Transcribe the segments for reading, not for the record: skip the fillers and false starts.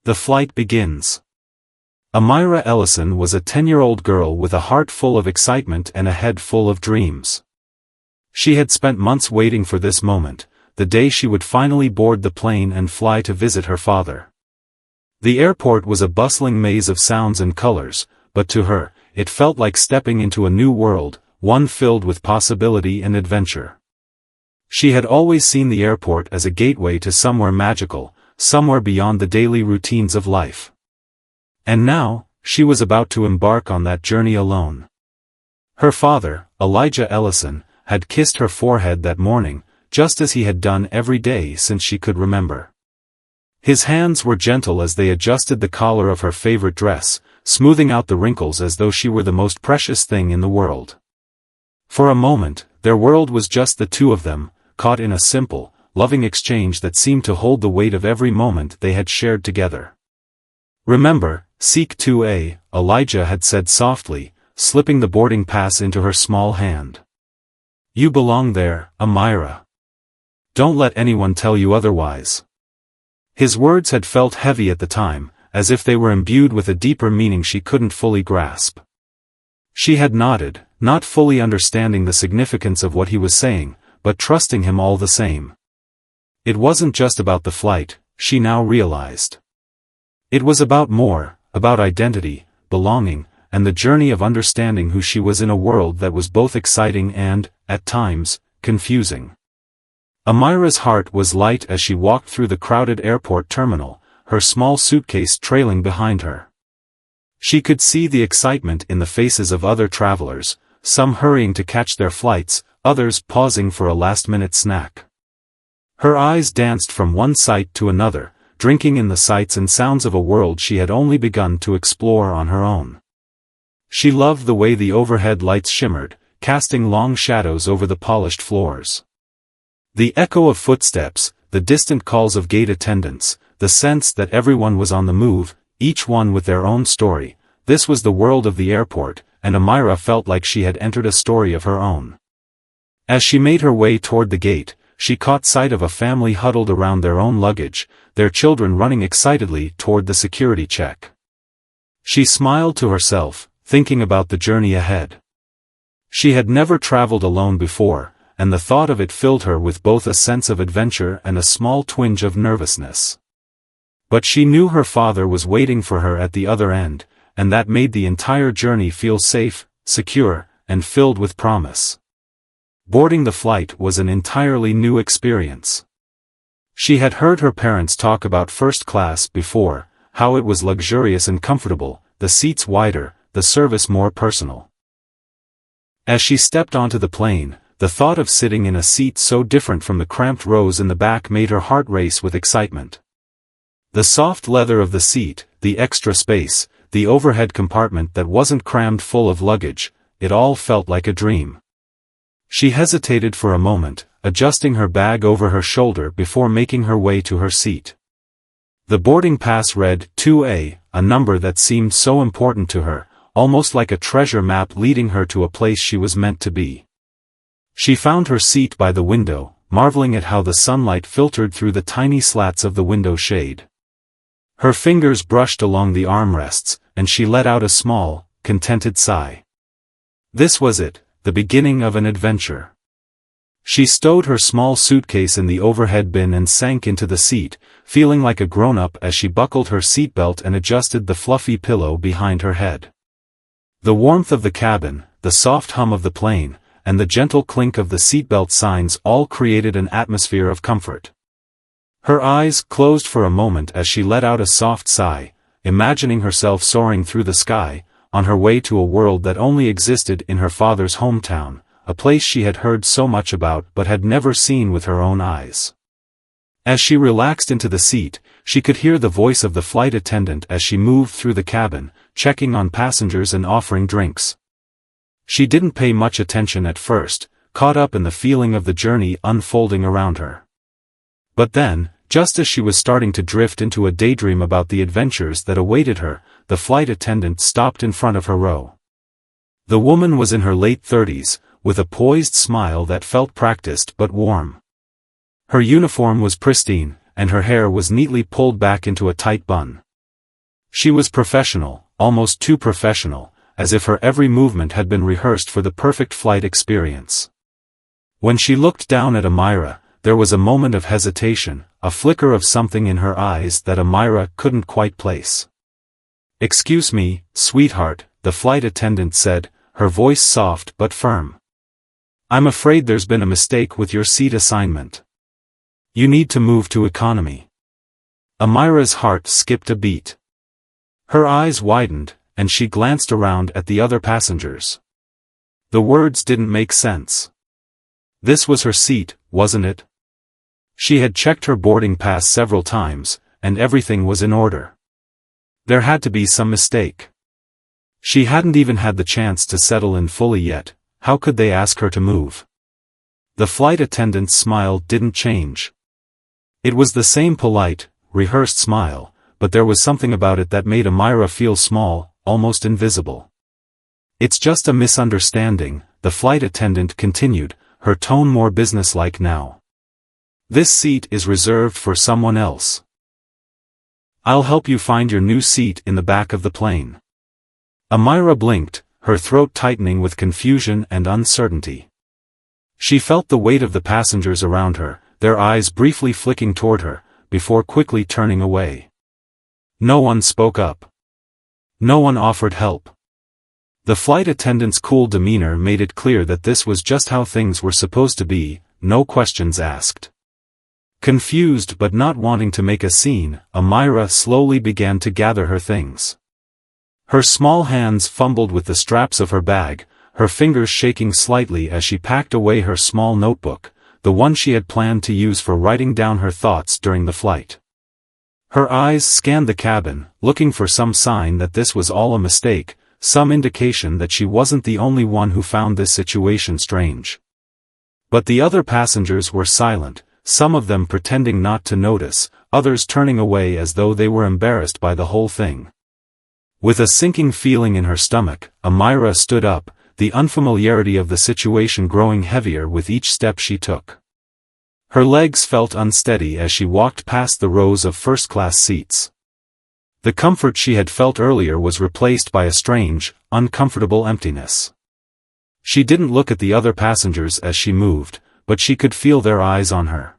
The flight begins. Amira Ellison was a 10-year-old girl with a heart full of excitement and a head full of dreams. She had spent months waiting for this moment, the day she would finally board the plane and fly to visit her father. The airport was a bustling maze of sounds and colors, but to her, it felt like stepping into a new world, one filled with possibility and adventure. She had always seen the airport as a gateway to somewhere magical, somewhere beyond the daily routines of life. And now, she was about to embark on that journey alone. Her father, Elijah Ellison, had kissed her forehead that morning, just as he had done every day since she could remember. His hands were gentle as they adjusted the collar of her favorite dress, smoothing out the wrinkles as though she were the most precious thing in the world. For a moment, their world was just the two of them, caught in a simple, loving exchange that seemed to hold the weight of every moment they had shared together. "Remember, seek 2A, Elijah had said softly, slipping the boarding pass into her small hand. "You belong there, Amira. Don't let anyone tell you otherwise." His words had felt heavy at the time, as if they were imbued with a deeper meaning she couldn't fully grasp. She had nodded, not fully understanding the significance of what he was saying, but trusting him all the same. It wasn't just about the flight, she now realized. It was about more, about identity, belonging, and the journey of understanding who she was in a world that was both exciting and, at times, confusing. Amira's heart was light as she walked through the crowded airport terminal, her small suitcase trailing behind her. She could see the excitement in the faces of other travelers, some hurrying to catch their flights, others pausing for a last-minute snack. Her eyes danced from one sight to another, drinking in the sights and sounds of a world she had only begun to explore on her own. She loved the way the overhead lights shimmered, casting long shadows over the polished floors. The echo of footsteps, the distant calls of gate attendants, the sense that everyone was on the move, each one with their own story. This was the world of the airport, and Amira felt like she had entered a story of her own. As she made her way toward the gate, she caught sight of a family huddled around their own luggage, their children running excitedly toward the security check. She smiled to herself, thinking about the journey ahead. She had never traveled alone before, and the thought of it filled her with both a sense of adventure and a small twinge of nervousness. But she knew her father was waiting for her at the other end, and that made the entire journey feel safe, secure, and filled with promise. Boarding the flight was an entirely new experience. She had heard her parents talk about first class before, how it was luxurious and comfortable, the seats wider, the service more personal. As she stepped onto the plane, the thought of sitting in a seat so different from the cramped rows in the back made her heart race with excitement. The soft leather of the seat, the extra space, the overhead compartment that wasn't crammed full of luggage, it all felt like a dream. She hesitated for a moment, adjusting her bag over her shoulder before making her way to her seat. The boarding pass read 2A, a number that seemed so important to her, almost like a treasure map leading her to a place she was meant to be. She found her seat by the window, marveling at how the sunlight filtered through the tiny slats of the window shade. Her fingers brushed along the armrests, and she let out a small, contented sigh. This was it, the beginning of an adventure. She stowed her small suitcase in the overhead bin and sank into the seat, feeling like a grown-up as she buckled her seatbelt and adjusted the fluffy pillow behind her head. The warmth of the cabin, the soft hum of the plane, and the gentle clink of the seatbelt signs all created an atmosphere of comfort. Her eyes closed for a moment as she let out a soft sigh, imagining herself soaring through the sky, on her way to a world that only existed in her father's hometown, a place she had heard so much about but had never seen with her own eyes. As she relaxed into the seat, she could hear the voice of the flight attendant as she moved through the cabin, checking on passengers and offering drinks. She didn't pay much attention at first, caught up in the feeling of the journey unfolding around her. But then, just as she was starting to drift into a daydream about the adventures that awaited her, the flight attendant stopped in front of her row. The woman was in her late 30s, with a poised smile that felt practiced but warm. Her uniform was pristine, and her hair was neatly pulled back into a tight bun. She was professional, almost too professional, as if her every movement had been rehearsed for the perfect flight experience. When she looked down at Amira, there was a moment of hesitation, a flicker of something in her eyes that Amira couldn't quite place. "Excuse me, sweetheart," the flight attendant said, her voice soft but firm. "I'm afraid there's been a mistake with your seat assignment. You need to move to economy." Amira's heart skipped a beat. Her eyes widened, and she glanced around at the other passengers. The words didn't make sense. This was her seat, wasn't it? She had checked her boarding pass several times, and everything was in order. There had to be some mistake. She hadn't even had the chance to settle in fully yet. How could they ask her to move? The flight attendant's smile didn't change. It was the same polite, rehearsed smile, but there was something about it that made Amira feel small, almost invisible. "It's just a misunderstanding," the flight attendant continued, her tone more businesslike now. "This seat is reserved for someone else. I'll help you find your new seat in the back of the plane." Amira blinked, her throat tightening with confusion and uncertainty. She felt the weight of the passengers around her, their eyes briefly flicking toward her, before quickly turning away. No one spoke up. No one offered help. The flight attendant's cool demeanor made it clear that this was just how things were supposed to be, no questions asked. Confused but not wanting to make a scene, Amira slowly began to gather her things. Her small hands fumbled with the straps of her bag, her fingers shaking slightly as she packed away her small notebook, the one she had planned to use for writing down her thoughts during the flight. Her eyes scanned the cabin, looking for some sign that this was all a mistake, some indication that she wasn't the only one who found this situation strange. But the other passengers were silent, some of them pretending not to notice, others turning away as though they were embarrassed by the whole thing. With a sinking feeling in her stomach, Amira stood up, the unfamiliarity of the situation growing heavier with each step she took. Her legs felt unsteady as she walked past the rows of first-class seats. The comfort she had felt earlier was replaced by a strange, uncomfortable emptiness. She didn't look at the other passengers as she moved, but she could feel their eyes on her.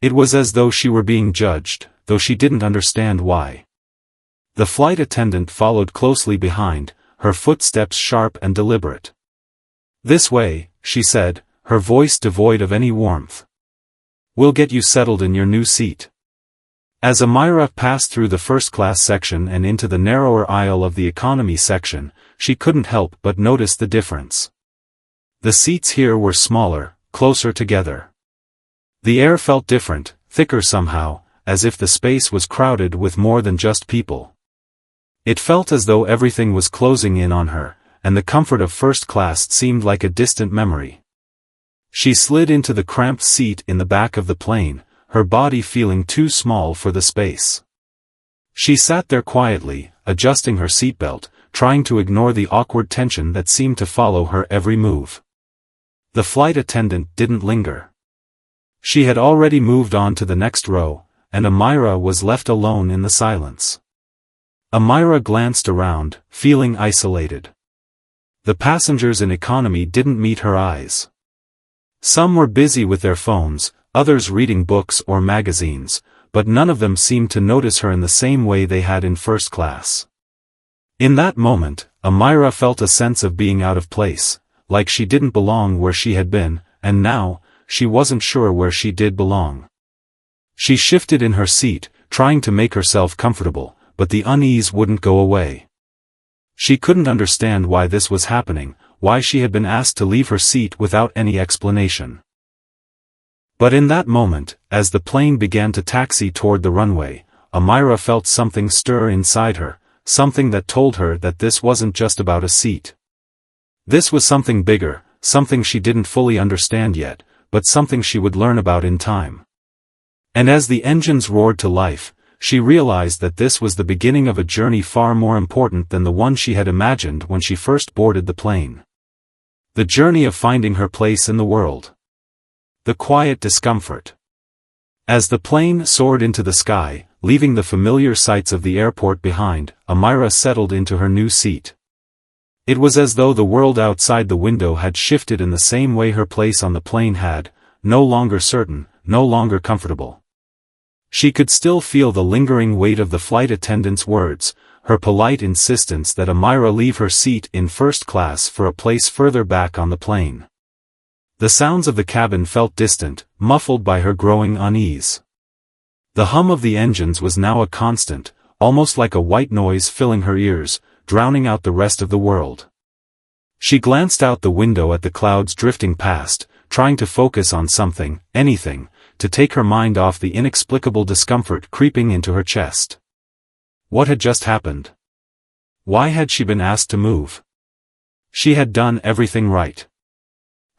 It was as though she were being judged, though she didn't understand why. The flight attendant followed closely behind, her footsteps sharp and deliberate. "This way," she said, her voice devoid of any warmth. "We'll get you settled in your new seat." As Amira passed through the first-class section and into the narrower aisle of the economy section, she couldn't help but notice the difference. The seats here were smaller, closer together. The air felt different, thicker somehow, as if the space was crowded with more than just people. It felt as though everything was closing in on her, and the comfort of first class seemed like a distant memory. She slid into the cramped seat in the back of the plane, her body feeling too small for the space. She sat there quietly, adjusting her seatbelt, trying to ignore the awkward tension that seemed to follow her every move. The flight attendant didn't linger. She had already moved on to the next row, and Amira was left alone in the silence. Amira glanced around, feeling isolated. The passengers in economy didn't meet her eyes. Some were busy with their phones, others reading books or magazines, but none of them seemed to notice her in the same way they had in first class. In that moment, Amira felt a sense of being out of place, like she didn't belong where she had been, and now, she wasn't sure where she did belong. She shifted in her seat, trying to make herself comfortable, but the unease wouldn't go away. She couldn't understand why this was happening, why she had been asked to leave her seat without any explanation. But in that moment, as the plane began to taxi toward the runway, Amira felt something stir inside her, something that told her that this wasn't just about a seat. This was something bigger, something she didn't fully understand yet, but something she would learn about in time. And as the engines roared to life, she realized that this was the beginning of a journey far more important than the one she had imagined when she first boarded the plane. The journey of finding her place in the world. The quiet discomfort. As the plane soared into the sky, leaving the familiar sights of the airport behind. Amira settled into her new seat. It was as though the world outside the window had shifted in the same way her place on the plane had, no longer certain, no longer comfortable. She could still feel the lingering weight of the flight attendant's words, her polite insistence that Amira leave her seat in first class for a place further back on the plane. The sounds of the cabin felt distant, muffled by her growing unease. The hum of the engines was now a constant, almost like a white noise filling her ears, drowning out the rest of the world. She glanced out the window at the clouds drifting past, trying to focus on something, anything, to take her mind off the inexplicable discomfort creeping into her chest. What had just happened? Why had she been asked to move? She had done everything right.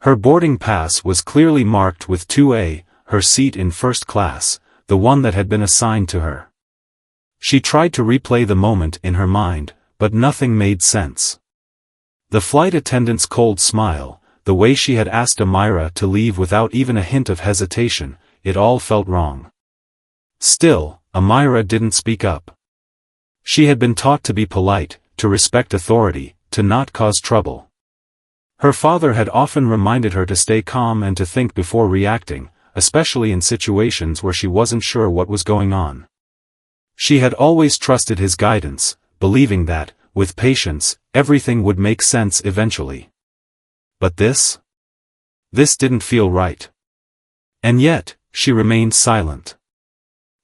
Her boarding pass was clearly marked with 2A, her seat in first class, the one that had been assigned to her. She tried to replay the moment in her mind, but nothing made sense. The flight attendant's cold smile, the way she had asked Amira to leave without even a hint of hesitation, it all felt wrong. Still, Amira didn't speak up. She had been taught to be polite, to respect authority, to not cause trouble. Her father had often reminded her to stay calm and to think before reacting, especially in situations where she wasn't sure what was going on. She had always trusted his guidance, believing that, with patience, everything would make sense eventually. But this? This didn't feel right. And yet, she remained silent.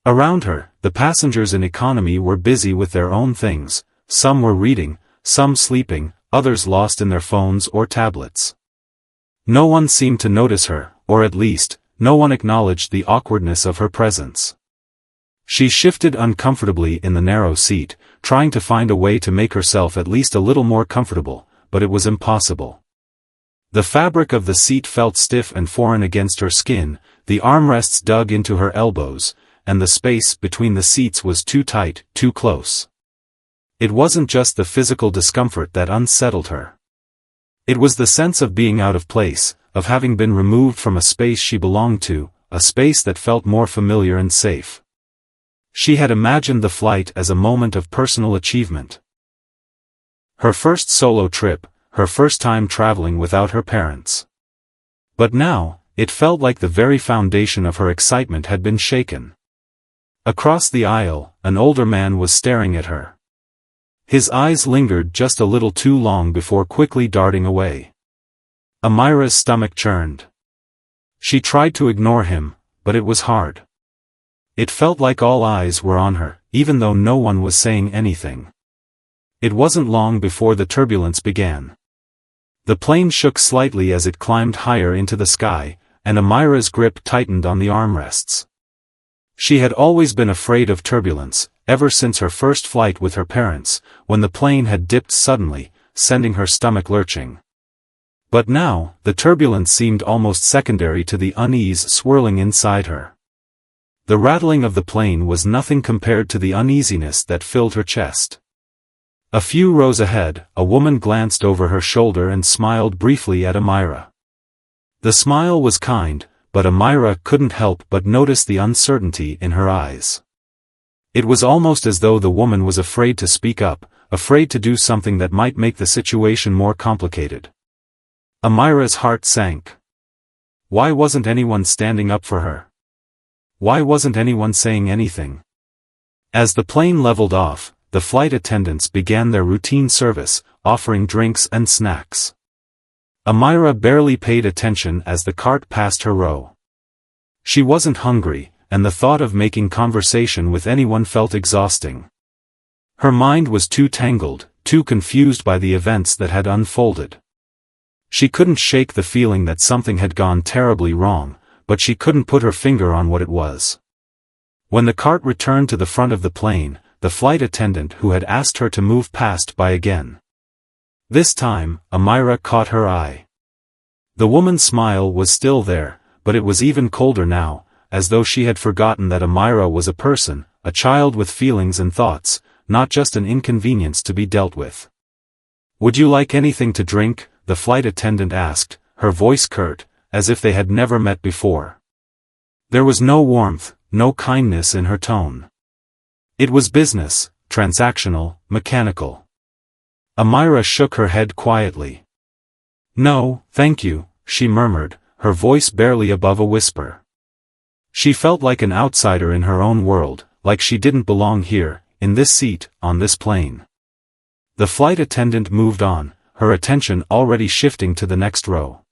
Around her, the passengers in economy were busy with their own things, some were reading, some sleeping, others lost in their phones or tablets. No one seemed to notice her, or at least, no one acknowledged the awkwardness of her presence. She shifted uncomfortably in the narrow seat, trying to find a way to make herself at least a little more comfortable, but it was impossible. The fabric of the seat felt stiff and foreign against her skin, the armrests dug into her elbows, and the space between the seats was too tight, too close. It wasn't just the physical discomfort that unsettled her. It was the sense of being out of place, of having been removed from a space she belonged to, a space that felt more familiar and safe. She had imagined the flight as a moment of personal achievement. Her first solo trip, her first time traveling without her parents. But now, it felt like the very foundation of her excitement had been shaken. Across the aisle, an older man was staring at her. His eyes lingered just a little too long before quickly darting away. Amira's stomach churned. She tried to ignore him, but it was hard. It felt like all eyes were on her, even though no one was saying anything. It wasn't long before the turbulence began. The plane shook slightly as it climbed higher into the sky, and Amira's grip tightened on the armrests. She had always been afraid of turbulence, ever since her first flight with her parents, when the plane had dipped suddenly, sending her stomach lurching. But now, the turbulence seemed almost secondary to the unease swirling inside her. The rattling of the plane was nothing compared to the uneasiness that filled her chest. A few rows ahead, a woman glanced over her shoulder and smiled briefly at Amira. The smile was kind, but Amira couldn't help but notice the uncertainty in her eyes. It was almost as though the woman was afraid to speak up, afraid to do something that might make the situation more complicated. Amira's heart sank. Why wasn't anyone standing up for her? Why wasn't anyone saying anything? As the plane leveled off, the flight attendants began their routine service, offering drinks and snacks. Amira barely paid attention as the cart passed her row. She wasn't hungry, and the thought of making conversation with anyone felt exhausting. Her mind was too tangled, too confused by the events that had unfolded. She couldn't shake the feeling that something had gone terribly wrong, but she couldn't put her finger on what it was. When the cart returned to the front of the plane, the flight attendant who had asked her to move passed by again. This time, Amira caught her eye. The woman's smile was still there, but it was even colder now, as though she had forgotten that Amira was a person, a child with feelings and thoughts, not just an inconvenience to be dealt with. "Would you like anything to drink?" the flight attendant asked, her voice curt, as if they had never met before. There was no warmth, no kindness in her tone. It was business, transactional, mechanical. Amira shook her head quietly. "No, thank you," she murmured, her voice barely above a whisper. She felt like an outsider in her own world, like she didn't belong here, in this seat, on this plane. The flight attendant moved on, her attention already shifting to the next row.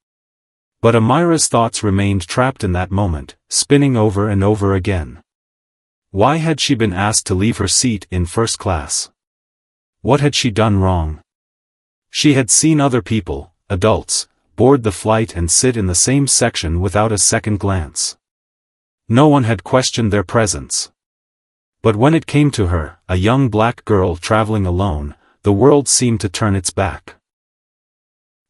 But Amira's thoughts remained trapped in that moment, spinning over and over again. Why had she been asked to leave her seat in first class? What had she done wrong? She had seen other people, adults, board the flight and sit in the same section without a second glance. No one had questioned their presence. But when it came to her, a young black girl traveling alone, the world seemed to turn its back.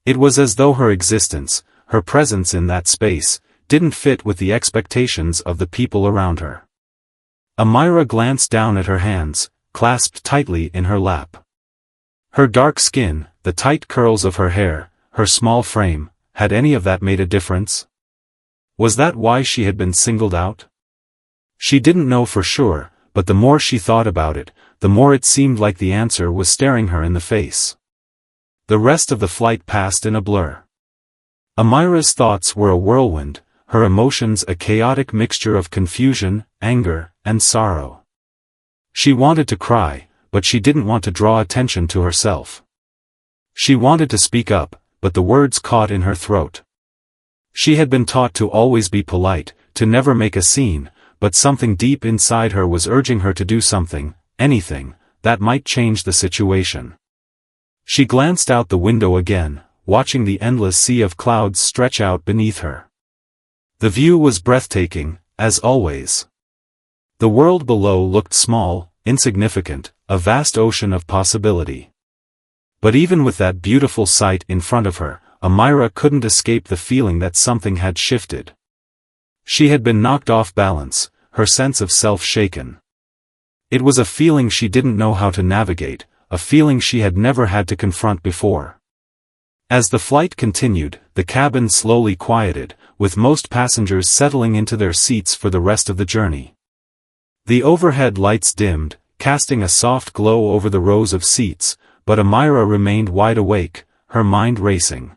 It was as though her existence, her presence in that space, didn't fit with the expectations of the people around her. Amira glanced down at her hands, clasped tightly in her lap. Her dark skin, the tight curls of her hair, her small frame, had any of that made a difference? Was that why she had been singled out? She didn't know for sure, but the more she thought about it, the more it seemed like the answer was staring her in the face. The rest of the flight passed in a blur. Amira's thoughts were a whirlwind, her emotions a chaotic mixture of confusion, anger, and sorrow. She wanted to cry, but she didn't want to draw attention to herself. She wanted to speak up, but the words caught in her throat. She had been taught to always be polite, to never make a scene, but something deep inside her was urging her to do something, anything, that might change the situation. She glanced out the window again, watching the endless sea of clouds stretch out beneath her. The view was breathtaking, as always. The world below looked small, insignificant, a vast ocean of possibility. But even with that beautiful sight in front of her, Amira couldn't escape the feeling that something had shifted. She had been knocked off balance, her sense of self shaken. It was a feeling she didn't know how to navigate, a feeling she had never had to confront before. As the flight continued, the cabin slowly quieted, with most passengers settling into their seats for the rest of the journey. The overhead lights dimmed, casting a soft glow over the rows of seats, but Amira remained wide awake, her mind racing.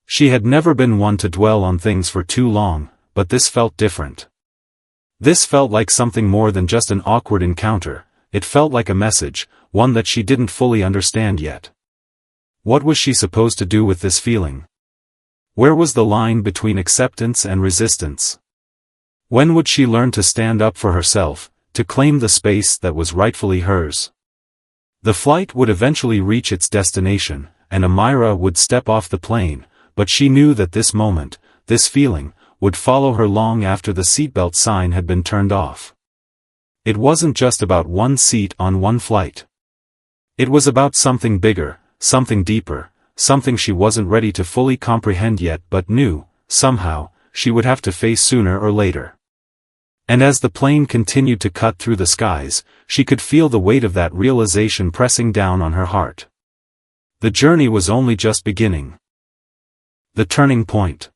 She had never been one to dwell on things for too long, but this felt different. This felt like something more than just an awkward encounter, it felt like a message, one that she didn't fully understand yet. What was she supposed to do with this feeling? Where was the line between acceptance and resistance? When would she learn to stand up for herself, to claim the space that was rightfully hers? The flight would eventually reach its destination, and Amira would step off the plane, but she knew that this moment, this feeling, would follow her long after the seatbelt sign had been turned off. It wasn't just about one seat on one flight. It was about something bigger, something deeper, something she wasn't ready to fully comprehend yet but knew, somehow, she would have to face sooner or later. And as the plane continued to cut through the skies, she could feel the weight of that realization pressing down on her heart. The journey was only just beginning. The turning point.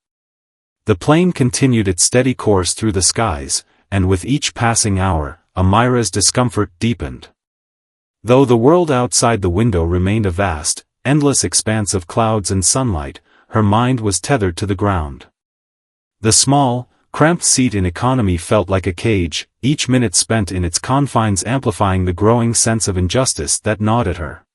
The plane continued its steady course through the skies, and with each passing hour, Amira's discomfort deepened. Though the world outside the window remained a vast, endless expanse of clouds and sunlight, her mind was tethered to the ground. The small, cramped seat in economy felt like a cage, each minute spent in its confines amplifying the growing sense of injustice that gnawed at her.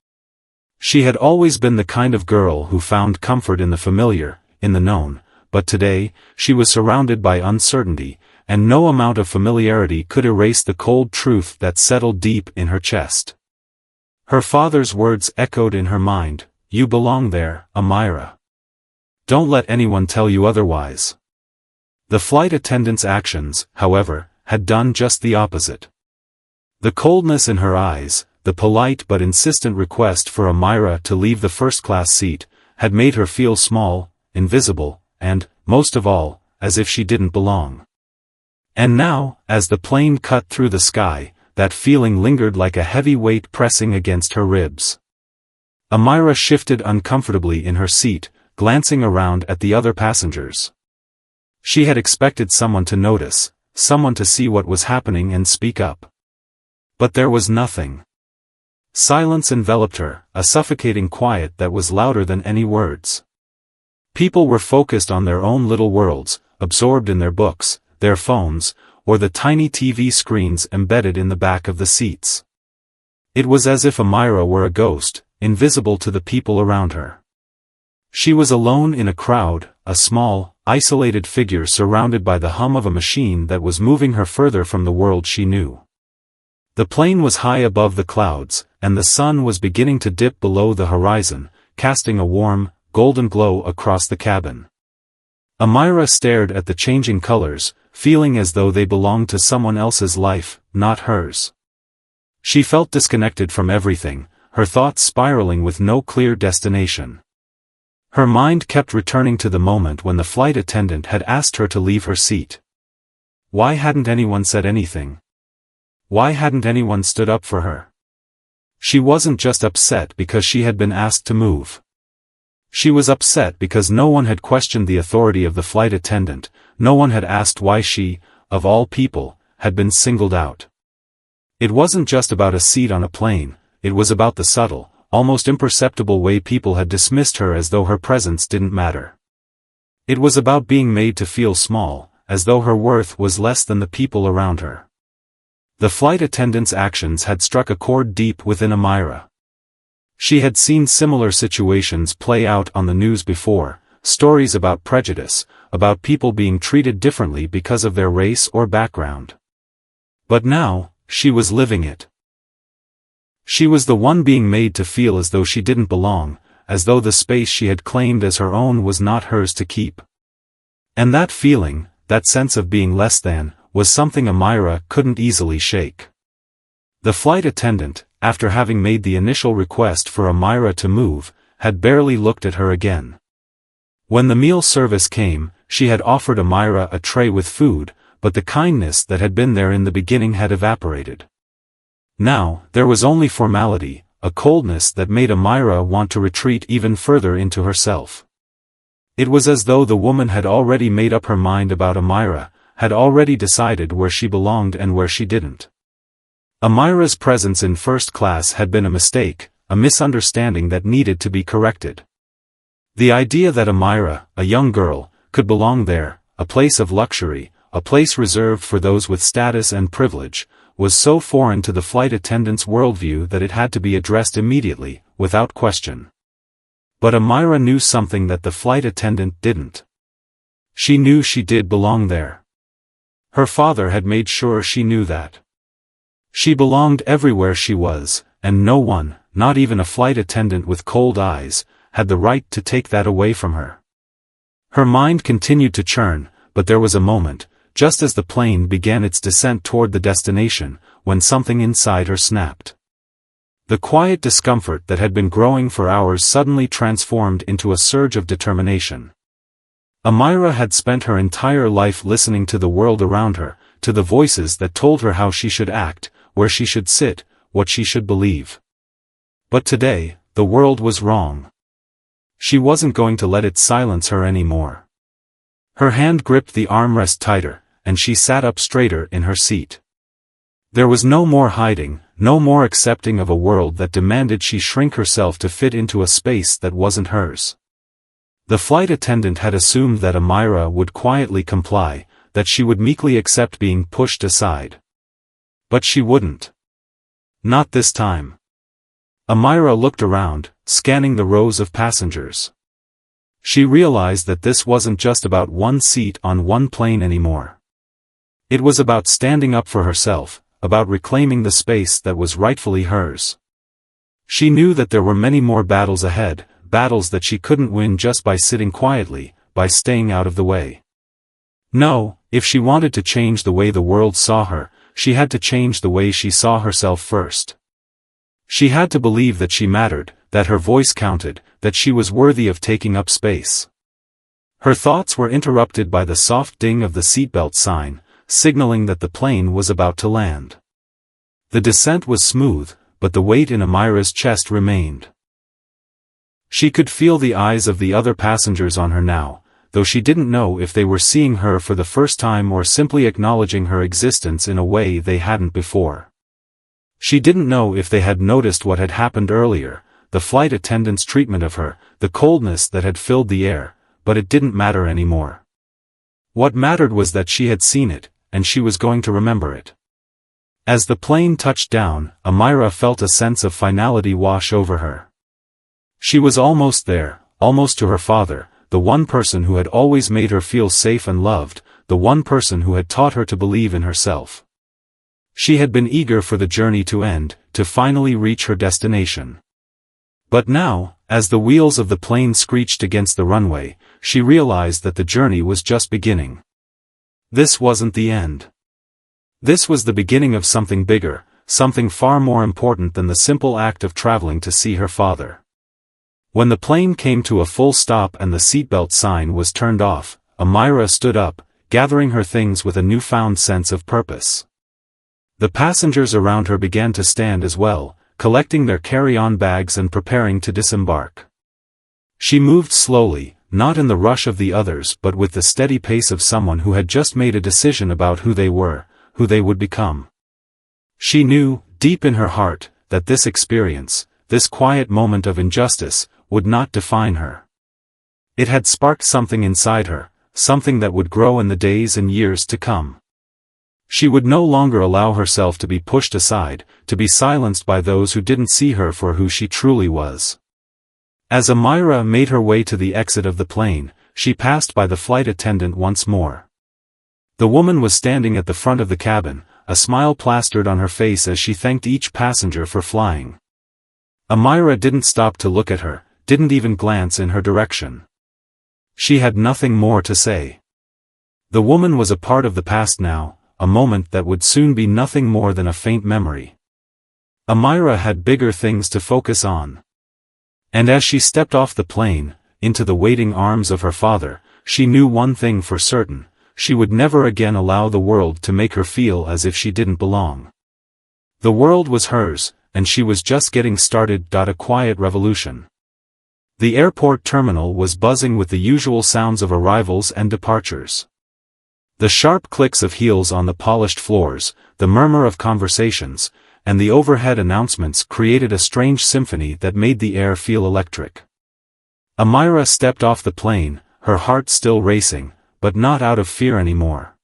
She had always been the kind of girl who found comfort in the familiar, in the known, but today, she was surrounded by uncertainty, and no amount of familiarity could erase the cold truth that settled deep in her chest. Her father's words echoed in her mind, "You belong there, Amira. Don't let anyone tell you otherwise." The flight attendant's actions, however, had done just the opposite. The coldness in her eyes, the polite but insistent request for Amira to leave the first-class seat, had made her feel small, invisible, and, most of all, as if she didn't belong. And now, as the plane cut through the sky, that feeling lingered like a heavy weight pressing against her ribs. Amira shifted uncomfortably in her seat, glancing around at the other passengers. She had expected someone to notice, someone to see what was happening and speak up. But there was nothing. Silence enveloped her, a suffocating quiet that was louder than any words. People were focused on their own little worlds, absorbed in their books, their phones, or the tiny TV screens embedded in the back of the seats. It was as if Amira were a ghost, invisible to the people around her. She was alone in a crowd, a small, isolated figure surrounded by the hum of a machine that was moving her further from the world she knew. The plane was high above the clouds, and the sun was beginning to dip below the horizon, casting a warm, golden glow across the cabin. Amira stared at the changing colors, feeling as though they belonged to someone else's life, not hers. She felt disconnected from everything, her thoughts spiraling with no clear destination. Her mind kept returning to the moment when the flight attendant had asked her to leave her seat. Why hadn't anyone said anything? Why hadn't anyone stood up for her? She wasn't just upset because she had been asked to move. She was upset because no one had questioned the authority of the flight attendant, no one had asked why she, of all people, had been singled out. It wasn't just about a seat on a plane, it was about the subtle, almost imperceptible way people had dismissed her as though her presence didn't matter. It was about being made to feel small, as though her worth was less than the people around her. The flight attendant's actions had struck a chord deep within Amira. She had seen similar situations play out on the news before, stories about prejudice, about people being treated differently because of their race or background. But now, she was living it. She was the one being made to feel as though she didn't belong, as though the space she had claimed as her own was not hers to keep. And that feeling, that sense of being less than, was something Amira couldn't easily shake. The flight attendant, after having made the initial request for Amira to move, had barely looked at her again. When the meal service came, she had offered Amira a tray with food, but the kindness that had been there in the beginning had evaporated. Now, there was only formality, a coldness that made Amira want to retreat even further into herself. It was as though the woman had already made up her mind about Amira, had already decided where she belonged and where she didn't. Amira's presence in first class had been a mistake, a misunderstanding that needed to be corrected. The idea that Amira, a young girl, could belong there, a place of luxury, a place reserved for those with status and privilege, was so foreign to the flight attendant's worldview that it had to be addressed immediately, without question. But Amira knew something that the flight attendant didn't. She knew she did belong there. Her father had made sure she knew that. She belonged everywhere she was, and no one, not even a flight attendant with cold eyes, had the right to take that away from her. Her mind continued to churn, but there was a moment, just as the plane began its descent toward the destination, when something inside her snapped. The quiet discomfort that had been growing for hours suddenly transformed into a surge of determination. Amira had spent her entire life listening to the world around her, to the voices that told her how she should act, where she should sit, what she should believe. But today, the world was wrong. She wasn't going to let it silence her anymore. Her hand gripped the armrest tighter, and she sat up straighter in her seat. There was no more hiding, no more accepting of a world that demanded she shrink herself to fit into a space that wasn't hers. The flight attendant had assumed that Amira would quietly comply, that she would meekly accept being pushed aside. But she wouldn't. Not this time. Amira looked around, scanning the rows of passengers. She realized that this wasn't just about one seat on one plane anymore. It was about standing up for herself, about reclaiming the space that was rightfully hers. She knew that there were many more battles ahead, battles that she couldn't win just by sitting quietly, by staying out of the way. No, if she wanted to change the way the world saw her, she had to change the way she saw herself first. She had to believe that she mattered, that her voice counted, that she was worthy of taking up space. Her thoughts were interrupted by the soft ding of the seatbelt sign, signaling that the plane was about to land. The descent was smooth, but the weight in Amira's chest remained. She could feel the eyes of the other passengers on her now, though she didn't know if they were seeing her for the first time or simply acknowledging her existence in a way they hadn't before. She didn't know if they had noticed what had happened earlier, the flight attendant's treatment of her, the coldness that had filled the air, but it didn't matter anymore. What mattered was that she had seen it, and she was going to remember it. As the plane touched down, Amira felt a sense of finality wash over her. She was almost there, almost to her father, the one person who had always made her feel safe and loved, the one person who had taught her to believe in herself. She had been eager for the journey to end, to finally reach her destination. But now, as the wheels of the plane screeched against the runway, she realized that the journey was just beginning. This wasn't the end. This was the beginning of something bigger, something far more important than the simple act of traveling to see her father. When the plane came to a full stop and the seatbelt sign was turned off, Amira stood up, gathering her things with a newfound sense of purpose. The passengers around her began to stand as well, collecting their carry-on bags and preparing to disembark. She moved slowly, not in the rush of the others but with the steady pace of someone who had just made a decision about who they were, who they would become. She knew, deep in her heart, that this experience, this quiet moment of injustice, would not define her. It had sparked something inside her, something that would grow in the days and years to come. She would no longer allow herself to be pushed aside, to be silenced by those who didn't see her for who she truly was. As Amira made her way to the exit of the plane, she passed by the flight attendant once more. The woman was standing at the front of the cabin, a smile plastered on her face as she thanked each passenger for flying. Amira didn't stop to look at her, didn't even glance in her direction. She had nothing more to say. The woman was a part of the past now, a moment that would soon be nothing more than a faint memory. Amira had bigger things to focus on. And as she stepped off the plane, into the waiting arms of her father, she knew one thing for certain: she would never again allow the world to make her feel as if she didn't belong. The world was hers, and she was just getting started. A quiet revolution. The airport terminal was buzzing with the usual sounds of arrivals and departures. The sharp clicks of heels on the polished floors, the murmur of conversations, and the overhead announcements created a strange symphony that made the air feel electric. Amira stepped off the plane, her heart still racing, but not out of fear anymore.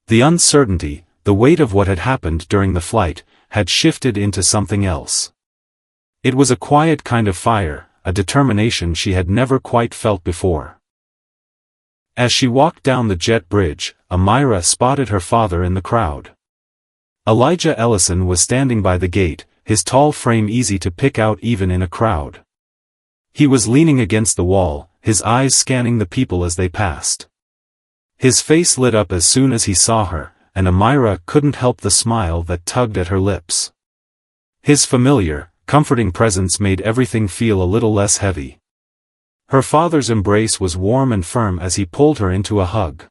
The uncertainty, the weight of what had happened during the flight, had shifted into something else. It was a quiet kind of fire, a determination she had never quite felt before. As she walked down the jet bridge, Amira spotted her father in the crowd. Elijah Ellison was standing by the gate, his tall frame easy to pick out even in a crowd. He was leaning against the wall, his eyes scanning the people as they passed. His face lit up as soon as he saw her, and Amira couldn't help the smile that tugged at her lips. His familiar, comforting presence made everything feel a little less heavy. Her father's embrace was warm and firm as he pulled her into a hug.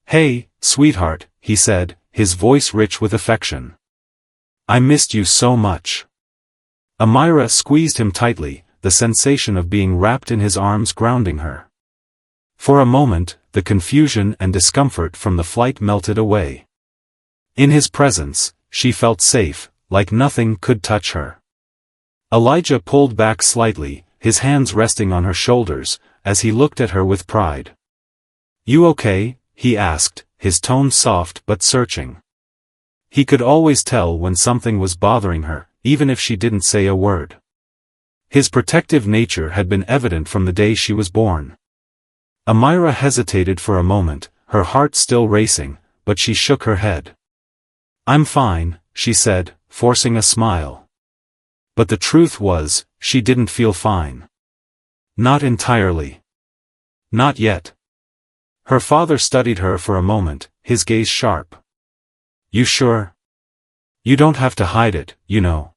"Hey, sweetheart," he said, his voice rich with affection. "I missed you so much." Amira squeezed him tightly, the sensation of being wrapped in his arms grounding her. For a moment, the confusion and discomfort from the flight melted away. In his presence, she felt safe, like nothing could touch her. Elijah pulled back slightly, his hands resting on her shoulders, as he looked at her with pride. "You okay?" he asked, his tone soft but searching. He could always tell when something was bothering her, even if she didn't say a word. His protective nature had been evident from the day she was born. Amira hesitated for a moment, her heart still racing, but she shook her head. "I'm fine," she said, forcing a smile. But the truth was, she didn't feel fine. Not entirely. Not yet. Her father studied her for a moment, his gaze sharp. "You sure? You don't have to hide it, you know.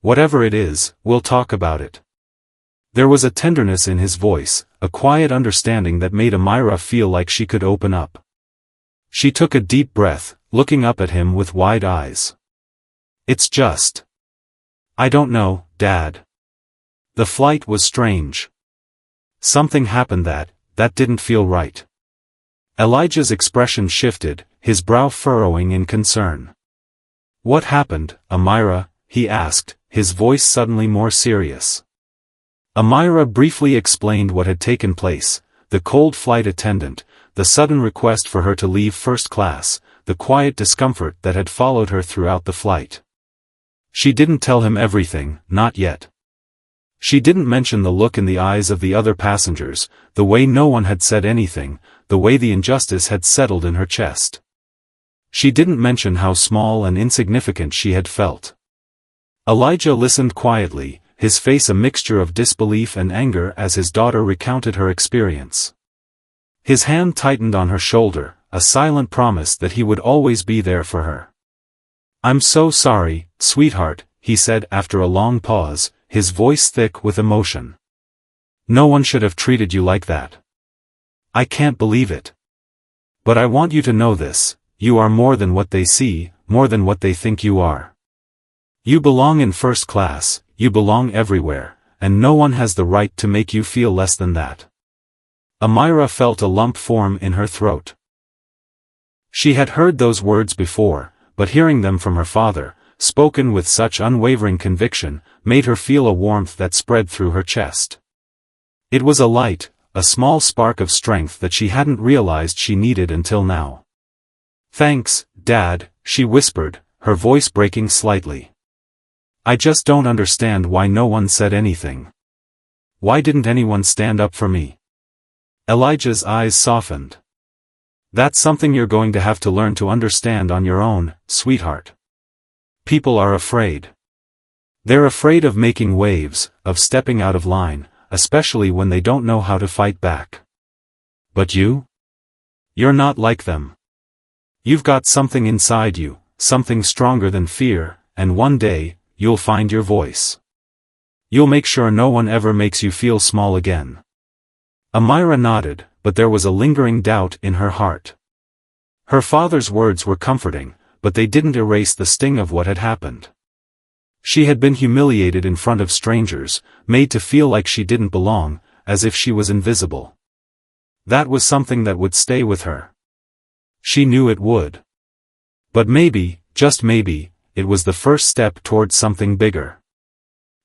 Whatever it is, we'll talk about it." There was a tenderness in his voice, a quiet understanding that made Amira feel like she could open up. She took a deep breath, looking up at him with wide eyes. "It's just. I don't know, Dad. The flight was strange. Something happened that didn't feel right." Elijah's expression shifted, his brow furrowing in concern. "What happened, Amira?" he asked, his voice suddenly more serious. Amira briefly explained what had taken place: the cold flight attendant, the sudden request for her to leave first class, the quiet discomfort that had followed her throughout the flight. She didn't tell him everything, not yet. She didn't mention the look in the eyes of the other passengers, the way no one had said anything, the way the injustice had settled in her chest. She didn't mention how small and insignificant she had felt. Elijah listened quietly, his face a mixture of disbelief and anger as his daughter recounted her experience. His hand tightened on her shoulder, a silent promise that he would always be there for her. "I'm so sorry, sweetheart," he said after a long pause, his voice thick with emotion. "No one should have treated you like that. I can't believe it. But I want you to know this: you are more than what they see, more than what they think you are. You belong in first class, you belong everywhere, and no one has the right to make you feel less than that." Amira felt a lump form in her throat. She had heard those words before, but hearing them from her father, spoken with such unwavering conviction, made her feel a warmth that spread through her chest. It was a light, a small spark of strength that she hadn't realized she needed until now. "Thanks, Dad," she whispered, her voice breaking slightly. "I just don't understand why no one said anything. Why didn't anyone stand up for me?" Elijah's eyes softened. "That's something you're going to have to learn to understand on your own, sweetheart. People are afraid. They're afraid of making waves, of stepping out of line, especially when they don't know how to fight back. But you? You're not like them. You've got something inside you, something stronger than fear, and one day, you'll find your voice. You'll make sure no one ever makes you feel small again." Amira nodded, but there was a lingering doubt in her heart. Her father's words were comforting, but they didn't erase the sting of what had happened. She had been humiliated in front of strangers, made to feel like she didn't belong, as if she was invisible. That was something that would stay with her. She knew it would. But maybe, just maybe, it was the first step towards something bigger.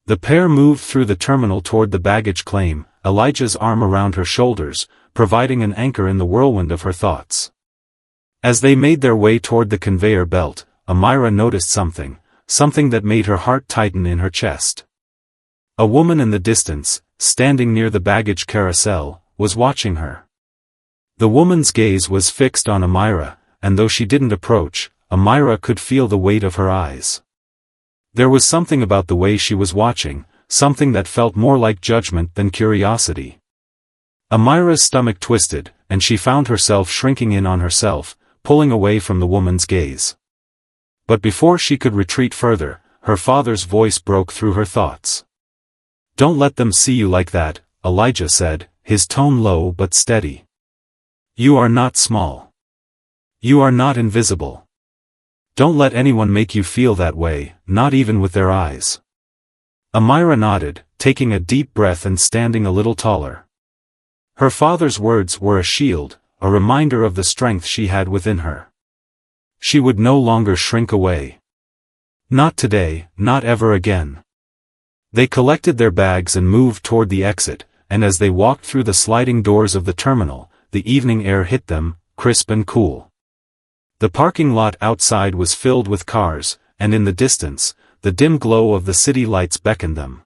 The pair moved through the terminal toward the baggage claim, Elijah's arm around her shoulders, providing an anchor in the whirlwind of her thoughts. As they made their way toward the conveyor belt, Amira noticed something that made her heart tighten in her chest. A woman in the distance, standing near the baggage carousel, was watching her. The woman's gaze was fixed on Amira, and though she didn't approach, Amira could feel the weight of her eyes. There was something about the way she was watching, something that felt more like judgment than curiosity. Amira's stomach twisted, and she found herself shrinking in on herself, pulling away from the woman's gaze. But before she could retreat further, her father's voice broke through her thoughts. "Don't let them see you like that," Elijah said, his tone low but steady. "You are not small. You are not invisible. Don't let anyone make you feel that way, not even with their eyes." Amira nodded, taking a deep breath and standing a little taller. Her father's words were a shield, a reminder of the strength she had within her. She would no longer shrink away. Not today, not ever again. They collected their bags and moved toward the exit, and as they walked through the sliding doors of the terminal, the evening air hit them, crisp and cool. The parking lot outside was filled with cars, and in the distance, the dim glow of the city lights beckoned them.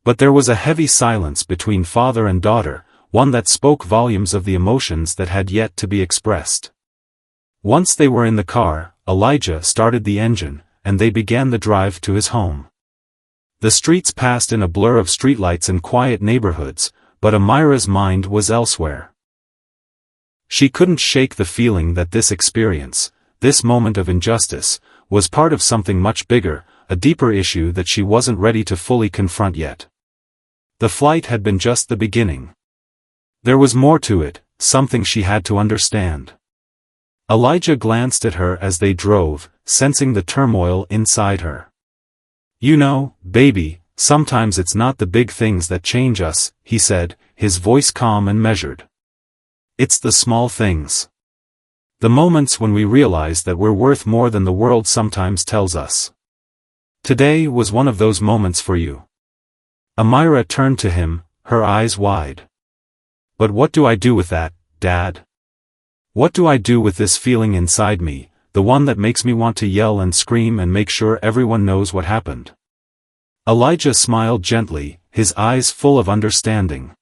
But there was a heavy silence between father and daughter, one that spoke volumes of the emotions that had yet to be expressed. Once they were in the car, Elijah started the engine, and they began the drive to his home. The streets passed in a blur of streetlights and quiet neighborhoods, but Amira's mind was elsewhere. She couldn't shake the feeling that this experience, this moment of injustice, was part of something much bigger, a deeper issue that she wasn't ready to fully confront yet. The flight had been just the beginning. There was more to it, something she had to understand. Elijah glanced at her as they drove, sensing the turmoil inside her. "You know, baby, sometimes it's not the big things that change us," he said, his voice calm and measured. "It's the small things. The moments when we realize that we're worth more than the world sometimes tells us. Today was one of those moments for you. Amira turned to him, her eyes wide. But what do I do with that, Dad? What do I do with this feeling inside me, the one that makes me want to yell and scream and make sure everyone knows what happened? Elijah smiled gently, his eyes full of understanding.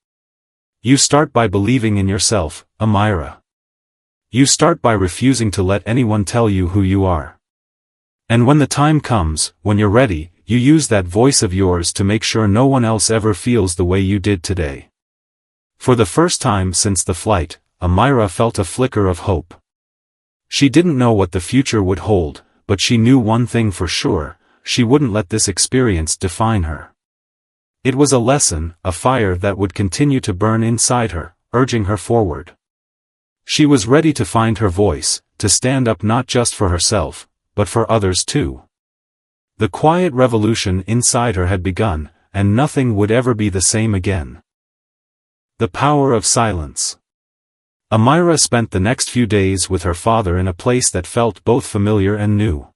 You start by believing in yourself, Amira. You start by refusing to let anyone tell you who you are. And when the time comes, when you're ready, you use that voice of yours to make sure no one else ever feels the way you did today. For the first time since the flight, Amira felt a flicker of hope. She didn't know what the future would hold, but she knew one thing for sure: she wouldn't let this experience define her. It was a lesson, a fire that would continue to burn inside her, urging her forward. She was ready to find her voice, to stand up not just for herself, but for others too. The quiet revolution inside her had begun, and nothing would ever be the same again. The power of silence. Amira spent the next few days with her father in a place that felt both familiar and new.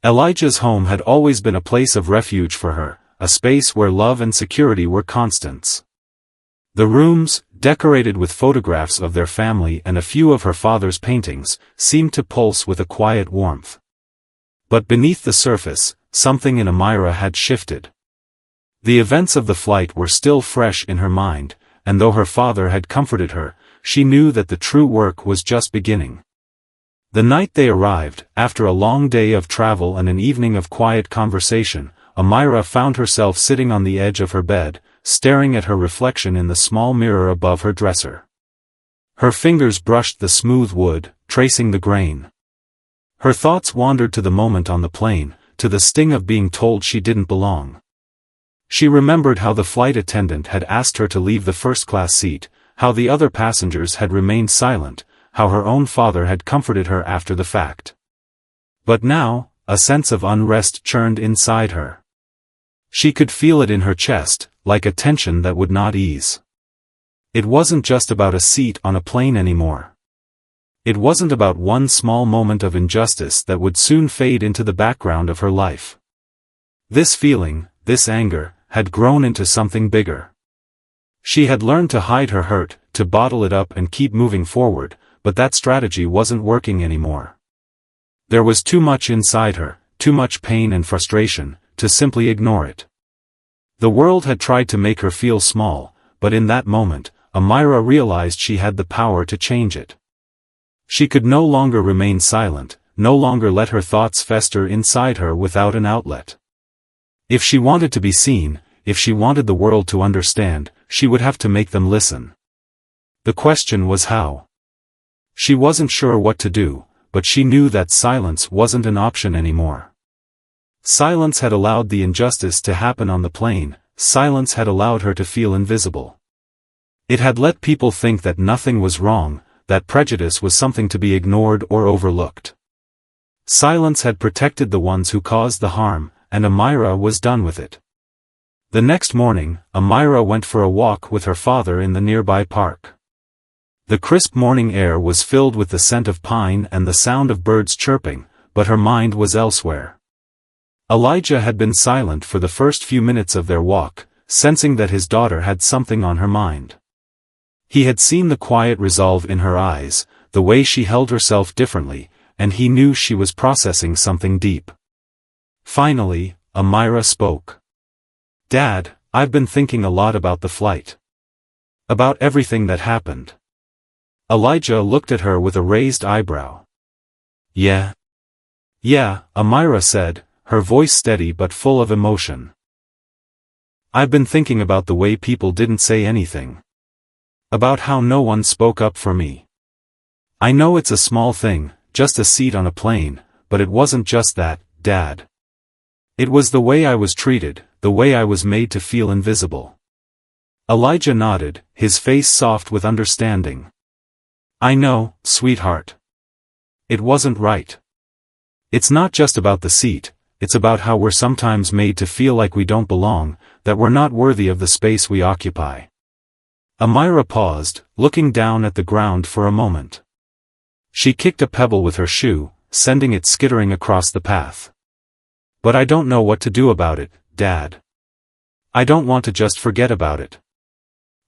Elijah's home had always been a place of refuge for her, a space where love and security were constants. The rooms, decorated with photographs of their family and a few of her father's paintings, seemed to pulse with a quiet warmth. But beneath the surface, something in Amira had shifted. The events of the flight were still fresh in her mind, and though her father had comforted her, she knew that the true work was just beginning. The night they arrived, after a long day of travel and an evening of quiet conversation, Amira found herself sitting on the edge of her bed, staring at her reflection in the small mirror above her dresser. Her fingers brushed the smooth wood, tracing the grain. Her thoughts wandered to the moment on the plane, to the sting of being told she didn't belong. She remembered how the flight attendant had asked her to leave the first-class seat, how the other passengers had remained silent, how her own father had comforted her after the fact. But now, a sense of unrest churned inside her. She could feel it in her chest, like a tension that would not ease. It wasn't just about a seat on a plane anymore. It wasn't about one small moment of injustice that would soon fade into the background of her life. This feeling, this anger, had grown into something bigger. She had learned to hide her hurt, to bottle it up and keep moving forward, but that strategy wasn't working anymore. There was too much inside her, too much pain and frustration, to simply ignore it. The world had tried to make her feel small, but in that moment, Amira realized she had the power to change it. She could no longer remain silent, no longer let her thoughts fester inside her without an outlet. If she wanted to be seen, if she wanted the world to understand, she would have to make them listen. The question was how. She wasn't sure what to do, but she knew that silence wasn't an option anymore. Silence had allowed the injustice to happen on the plane, silence had allowed her to feel invisible. It had let people think that nothing was wrong, that prejudice was something to be ignored or overlooked. Silence had protected the ones who caused the harm, and Amira was done with it. The next morning, Amira went for a walk with her father in the nearby park. The crisp morning air was filled with the scent of pine and the sound of birds chirping, but her mind was elsewhere. Elijah had been silent for the first few minutes of their walk, sensing that his daughter had something on her mind. He had seen the quiet resolve in her eyes, the way she held herself differently, and he knew she was processing something deep. Finally, Amira spoke. "Dad, I've been thinking a lot about the flight. About everything that happened." Elijah looked at her with a raised eyebrow. "Yeah?" "Yeah," Amira said, her voice steady but full of emotion. "I've been thinking about the way people didn't say anything. About how no one spoke up for me. I know it's a small thing, just a seat on a plane, but it wasn't just that, Dad. It was the way I was treated, the way I was made to feel invisible." Elijah nodded, his face soft with understanding. "I know, sweetheart. It wasn't right. It's not just about the seat, it's about how we're sometimes made to feel like we don't belong, that we're not worthy of the space we occupy." Amira paused, looking down at the ground for a moment. She kicked a pebble with her shoe, sending it skittering across the path. But I don't know what to do about it, Dad. I don't want to just forget about it.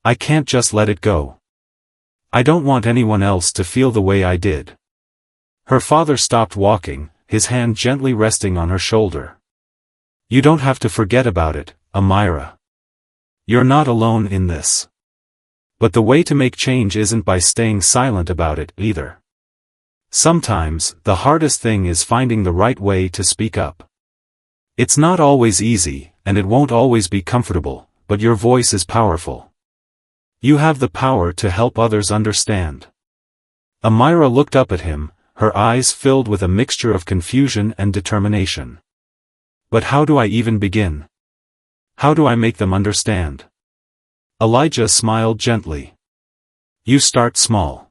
I can't just let it go. I don't want anyone else to feel the way I did. Her father stopped walking, his hand gently resting on her shoulder. You don't have to forget about it, Amira. You're not alone in this. But the way to make change isn't by staying silent about it either. Sometimes, the hardest thing is finding the right way to speak up. It's not always easy, and it won't always be comfortable, but your voice is powerful. You have the power to help others understand. Amira looked up at him, her eyes filled with a mixture of confusion and determination. But how do I even begin? How do I make them understand? Elijah smiled gently. You start small.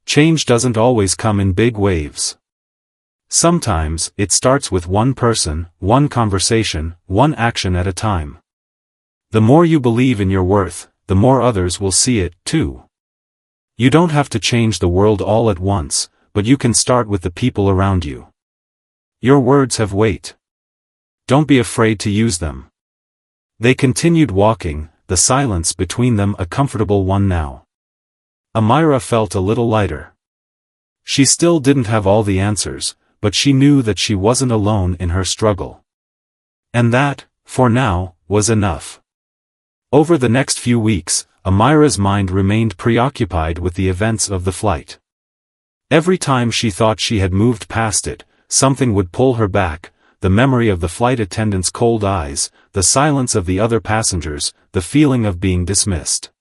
Change doesn't always come in big waves. Sometimes, it starts with one person, one conversation, one action at a time. The more you believe in your worth, the more others will see it, too. You don't have to change the world all at once, but you can start with the people around you. Your words have weight. Don't be afraid to use them. They continued walking, the silence between them a comfortable one now. Amira felt a little lighter. She still didn't have all the answers, but she knew that she wasn't alone in her struggle. And that, for now, was enough. Over the next few weeks, Amira's mind remained preoccupied with the events of the flight. Every time she thought she had moved past it, something would pull her back, the memory of the flight attendant's cold eyes, the silence of the other passengers, the feeling of being dismissed.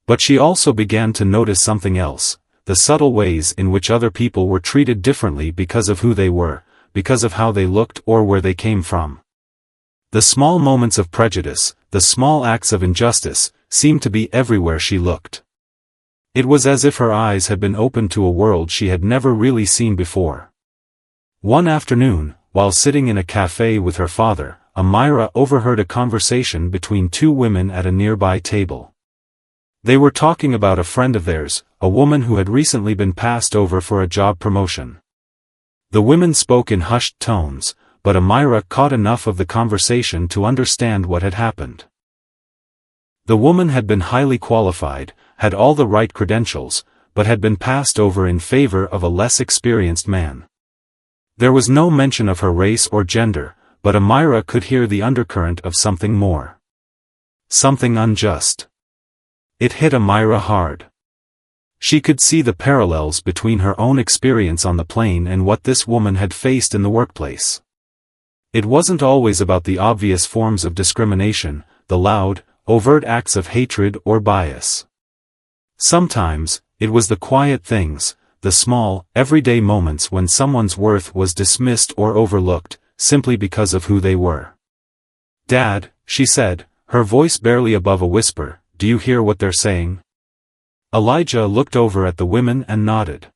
But she also began to notice something else, the subtle ways in which other people were treated differently because of who they were, because of how they looked or where they came from. The small moments of prejudice, the small acts of injustice, seemed to be everywhere she looked. It was as if her eyes had been opened to a world she had never really seen before. One afternoon, while sitting in a cafe with her father, Amira overheard a conversation between two women at a nearby table. They were talking about a friend of theirs, a woman who had recently been passed over for a job promotion. The women spoke in hushed tones, but Amira caught enough of the conversation to understand what had happened. The woman had been highly qualified, had all the right credentials, but had been passed over in favor of a less experienced man. There was no mention of her race or gender, but Amira could hear the undercurrent of something more. Something unjust. It hit Amira hard. She could see the parallels between her own experience on the plane and what this woman had faced in the workplace. It wasn't always about the obvious forms of discrimination, the loud, overt acts of hatred or bias. Sometimes, it was the quiet things, the small, everyday moments when someone's worth was dismissed or overlooked, simply because of who they were. Dad, she said, her voice barely above a whisper, do you hear what they're saying? Elijah looked over at the women and nodded.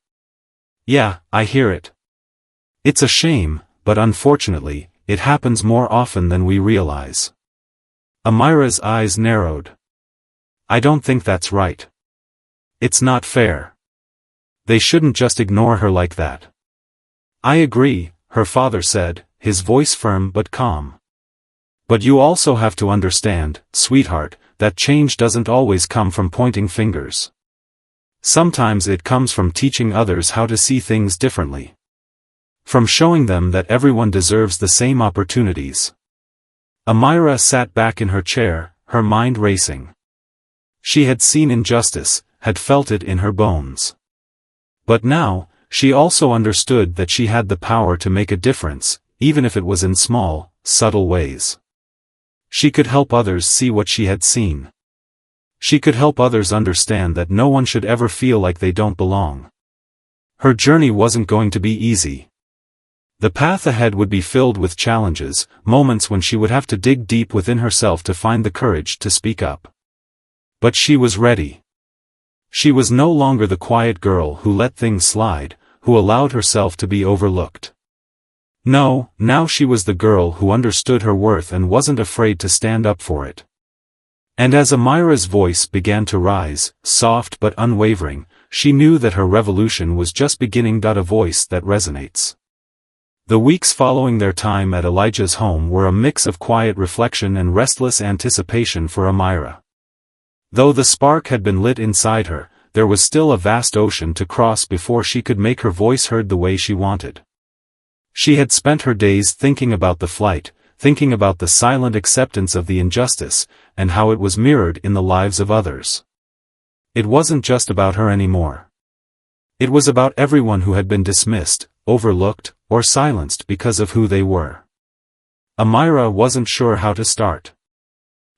Yeah, I hear it. It's a shame, but unfortunately, it happens more often than we realize. Amira's eyes narrowed. I don't think that's right. It's not fair. They shouldn't just ignore her like that. I agree, her father said, his voice firm but calm. But you also have to understand, sweetheart, that change doesn't always come from pointing fingers. Sometimes it comes from teaching others how to see things differently. From showing them that everyone deserves the same opportunities. Amira sat back in her chair, her mind racing. She had seen injustice, had felt it in her bones. But now, she also understood that she had the power to make a difference, even if it was in small, subtle ways. She could help others see what she had seen. She could help others understand that no one should ever feel like they don't belong. Her journey wasn't going to be easy. The path ahead would be filled with challenges, moments when she would have to dig deep within herself to find the courage to speak up. But she was ready. She was no longer the quiet girl who let things slide, who allowed herself to be overlooked. No, now she was the girl who understood her worth and wasn't afraid to stand up for it. And as Amira's voice began to rise, soft but unwavering, she knew that her revolution was just beginning. A voice that resonates. The weeks following their time at Elijah's home were a mix of quiet reflection and restless anticipation for Amira. Though the spark had been lit inside her, there was still a vast ocean to cross before she could make her voice heard the way she wanted. She had spent her days thinking about the flight, thinking about the silent acceptance of the injustice, and how it was mirrored in the lives of others. It wasn't just about her anymore. It was about everyone who had been dismissed, overlooked, or silenced because of who they were. Amira wasn't sure how to start.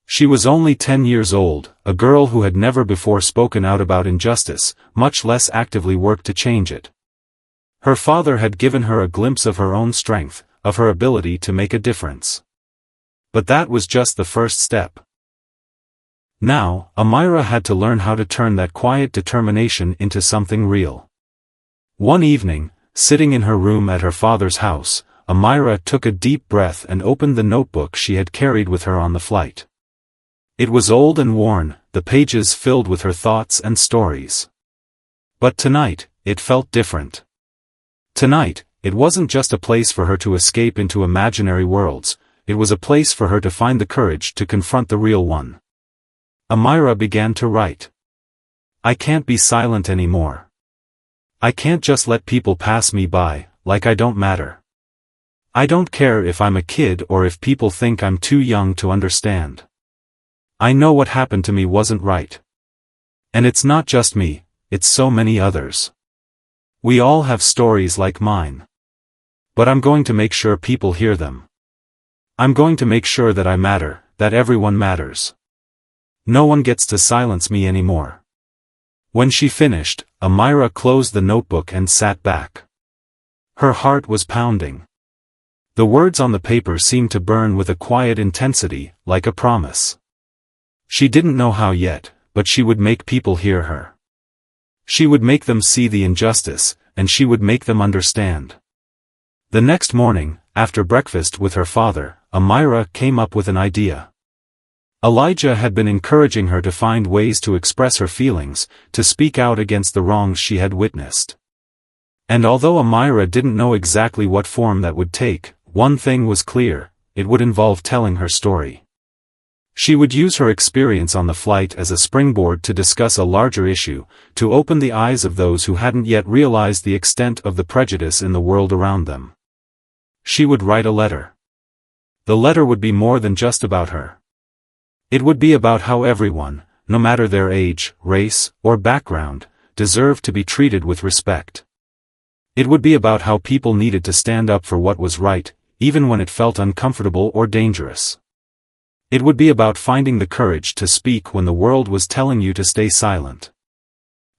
She was only 10 years old, a girl who had never before spoken out about injustice, much less actively worked to change it. Her father had given her a glimpse of her own strength, of her ability to make a difference. But that was just the first step. Now, Amira had to learn how to turn that quiet determination into something real. One evening, sitting in her room at her father's house, Amira took a deep breath and opened the notebook she had carried with her on the flight. It was old and worn, the pages filled with her thoughts and stories. But tonight, it felt different. Tonight, it wasn't just a place for her to escape into imaginary worlds, it was a place for her to find the courage to confront the real one. Amira began to write. I can't be silent anymore. I can't just let people pass me by, like I don't matter. I don't care if I'm a kid or if people think I'm too young to understand. I know what happened to me wasn't right. And it's not just me, it's so many others. We all have stories like mine. But I'm going to make sure people hear them. I'm going to make sure that I matter, that everyone matters. No one gets to silence me anymore. When she finished, Amira closed the notebook and sat back. Her heart was pounding. The words on the paper seemed to burn with a quiet intensity, like a promise. She didn't know how yet, but she would make people hear her. She would make them see the injustice, and she would make them understand. The next morning, after breakfast with her father, Amira came up with an idea. Elijah had been encouraging her to find ways to express her feelings, to speak out against the wrongs she had witnessed. And although Amira didn't know exactly what form that would take, one thing was clear, it would involve telling her story. She would use her experience on the flight as a springboard to discuss a larger issue, to open the eyes of those who hadn't yet realized the extent of the prejudice in the world around them. She would write a letter. The letter would be more than just about her. It would be about how everyone, no matter their age, race, or background, deserved to be treated with respect. It would be about how people needed to stand up for what was right, even when it felt uncomfortable or dangerous. It would be about finding the courage to speak when the world was telling you to stay silent.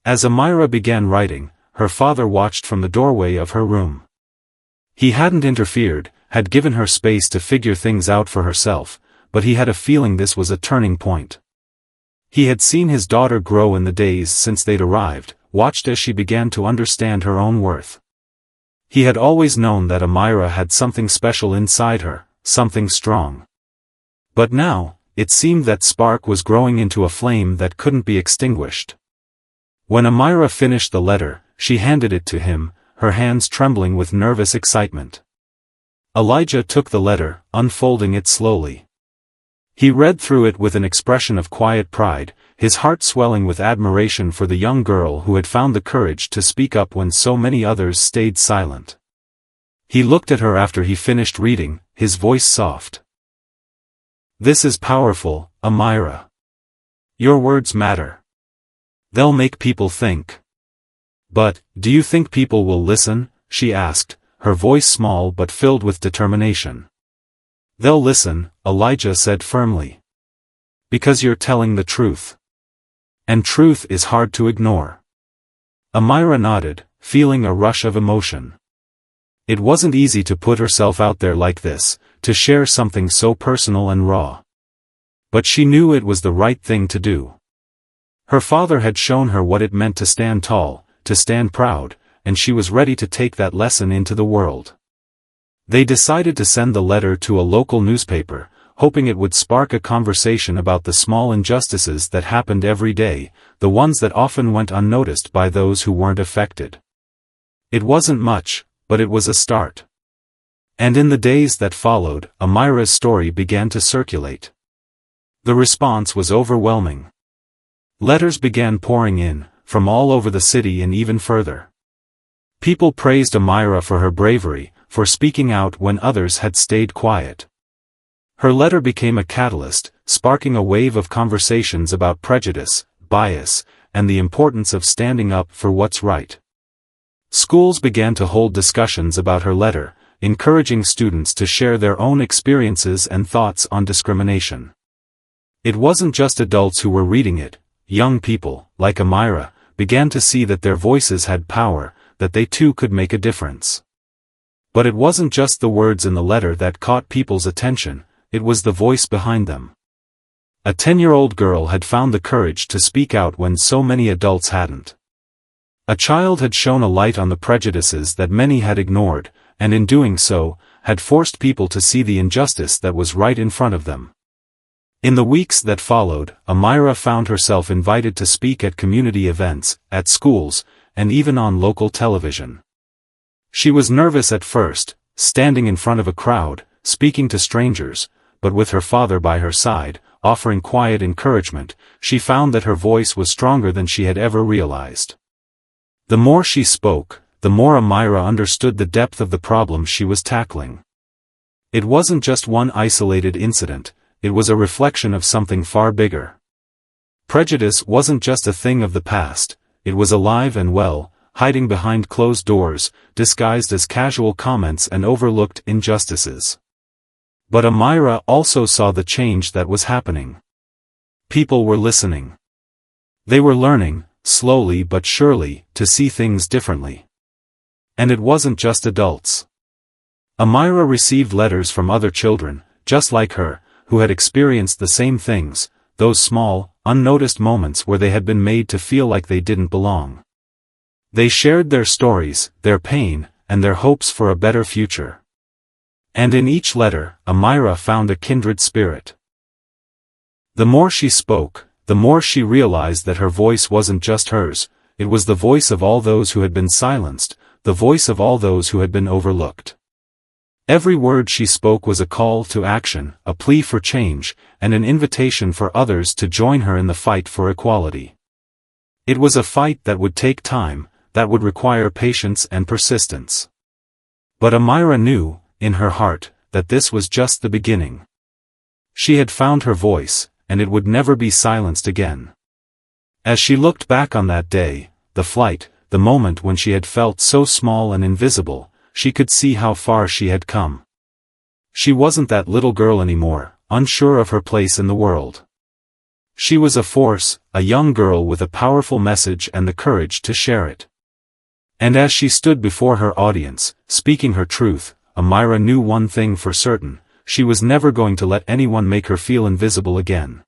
As Amira began writing, her father watched from the doorway of her room. He hadn't interfered, had given her space to figure things out for herself, but he had a feeling this was a turning point. He had seen his daughter grow in the days since they'd arrived, watched as she began to understand her own worth. He had always known that Amira had something special inside her, something strong. But now, it seemed that spark was growing into a flame that couldn't be extinguished. When Amira finished the letter, she handed it to him, her hands trembling with nervous excitement. Elijah took the letter, unfolding it slowly. He read through it with an expression of quiet pride, his heart swelling with admiration for the young girl who had found the courage to speak up when so many others stayed silent. He looked at her after he finished reading, his voice soft. This is powerful, Amira. Your words matter. They'll make people think. But, do you think people will listen? She asked, her voice small but filled with determination. They'll listen, Elijah said firmly. Because you're telling the truth. And truth is hard to ignore. Amira nodded, feeling a rush of emotion. It wasn't easy to put herself out there like this, to share something so personal and raw. But she knew it was the right thing to do. Her father had shown her what it meant to stand tall, to stand proud, and she was ready to take that lesson into the world. They decided to send the letter to a local newspaper, hoping it would spark a conversation about the small injustices that happened every day, the ones that often went unnoticed by those who weren't affected. It wasn't much, but it was a start. And in the days that followed, Amira's story began to circulate. The response was overwhelming. Letters began pouring in, from all over the city and even further. People praised Amira for her bravery, for speaking out when others had stayed quiet. Her letter became a catalyst, sparking a wave of conversations about prejudice, bias, and the importance of standing up for what's right. Schools began to hold discussions about her letter, encouraging students to share their own experiences and thoughts on discrimination. It wasn't just adults who were reading it. Young people, like Amira, began to see that their voices had power, that they too could make a difference. But it wasn't just the words in the letter that caught people's attention, it was the voice behind them. A 10-year-old girl had found the courage to speak out when so many adults hadn't. A child had shone a light on the prejudices that many had ignored, and in doing so, had forced people to see the injustice that was right in front of them. In the weeks that followed, Amira found herself invited to speak at community events, at schools, and even on local television. She was nervous at first, standing in front of a crowd, speaking to strangers, but with her father by her side, offering quiet encouragement, she found that her voice was stronger than she had ever realized. The more she spoke, the more Amira understood the depth of the problem she was tackling. It wasn't just one isolated incident. It was a reflection of something far bigger. Prejudice wasn't just a thing of the past, it was alive and well, hiding behind closed doors, disguised as casual comments and overlooked injustices. But Amira also saw the change that was happening. People were listening. They were learning, slowly but surely, to see things differently. And it wasn't just adults. Amira received letters from other children, just like her, who had experienced the same things, those small, unnoticed moments where they had been made to feel like they didn't belong. They shared their stories, their pain, and their hopes for a better future. And in each letter, Amira found a kindred spirit. The more she spoke, the more she realized that her voice wasn't just hers, it was the voice of all those who had been silenced, the voice of all those who had been overlooked. Every word she spoke was a call to action, a plea for change, and an invitation for others to join her in the fight for equality. It was a fight that would take time, that would require patience and persistence. But Amira knew, in her heart, that this was just the beginning. She had found her voice, and it would never be silenced again. As she looked back on that day, the flight, the moment when she had felt so small and invisible, she could see how far she had come. She wasn't that little girl anymore, unsure of her place in the world. She was a force, a young girl with a powerful message and the courage to share it. And as she stood before her audience, speaking her truth, Amira knew one thing for certain: she was never going to let anyone make her feel invisible again.